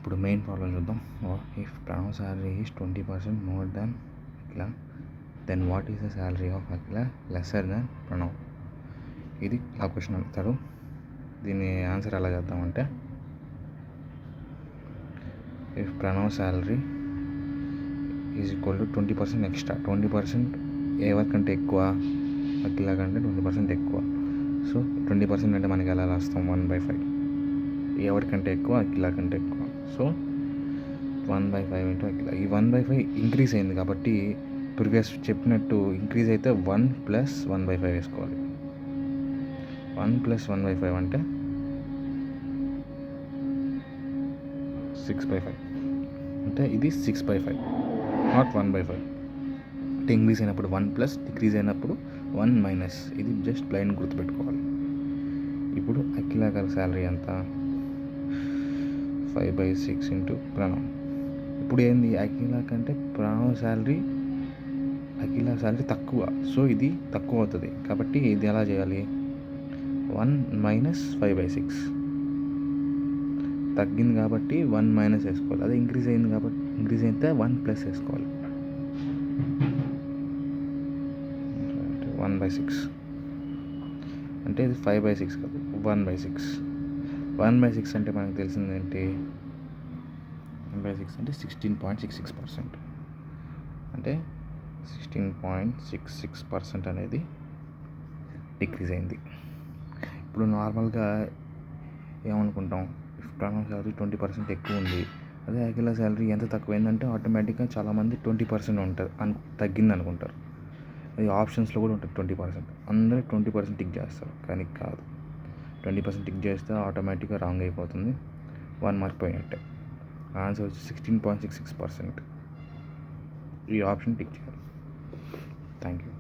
ఇప్పుడు main problem చూద్దాం. If Pranav salary is 20% more than Akhila, then what is the salary of Akhila lesser than Pranav. ఇది ఆ question అడుగుతాడు. దీని ఆన్సర్ ఎలా చేద్దామంటే, if Pranav salary is equal to 20% extra, 20% ఎవరి కంటే ఎక్కువ, అఖిల కంటే 20% ఎక్కువ. సో 20% అంటే మనకి ఎలా రాస్తాం, 1/5. ఎవరికంటే ఎక్కువ, అఖిల కంటే ఎక్కువ. సో 1/5 ఇంటూ అఖిల. ఈ 1/5 ఇంక్రీజ్ అయింది కాబట్టి ప్రీవియస్ చెప్పినట్టు ఇంక్రీజ్ అయితే 1 + 1/5 వేసుకోవాలి. 1 + 1/5 అంటే 6/5. అంటే ఇది 6/5, నాట్ 1/5. అంటే ఇంక్రీజ్ అయినప్పుడు 1+, డిక్రీజ్ అయినప్పుడు 1-. ఇది జస్ట్ ప్లైన్ గుర్తుపెట్టుకోవాలి. ఇప్పుడు అఖిల గారి శాలరీ ఎంత, 5/6 ఇంటూ ప్రణవ్. ఇప్పుడు ఏంది, అఖిల కంటే ప్రణవ్ శాలరీ, అఖిల శాలరీ తక్కువ. సో ఇది తక్కువ అవుతుంది కాబట్టి ఇది ఎలా చేయాలి, 1 - 5/6. తగ్గింది కాబట్టి 1- వేసుకోవాలి. అదే ఇంక్రీజ్ అయింది కాబట్టి, ఇంక్రీజ్ అయితే 1+ వేసుకోవాలి. 1/6 అంటే ఇది 5/6 కాదు, 1/6. 1/6 అంటే మనకు తెలిసింది ఏంటి, 1/6 అంటే 16.66%. అంటే 16.66% అనేది డిక్రీజ్ అయింది. ఇప్పుడు నార్మల్గా ఏమనుకుంటాం, ఇఫ్ ప్రణవ్ శాలరీ 20% ఎక్కువ ఉంది, అదే అఖిల శాలరీ ఎంత తక్కువైందంటే ఆటోమేటిక్గా చాలామంది 20% ఉంటుంది తగ్గింది అనుకుంటారు. అది ఆప్షన్స్లో కూడా ఉంటుంది 20%. అందరూ 20% టిక్ చేస్తారు, కానీ కాదు. 20% టిక్ చేస్తే ఆటోమేటిక్గా రాంగ్ అయిపోతుంది, 1 మార్క్ పోయినట్టే. ఆన్సర్ వచ్చి 16.66%. ఈ ఆప్షన్ టిక్ చేయాలి. Thank you.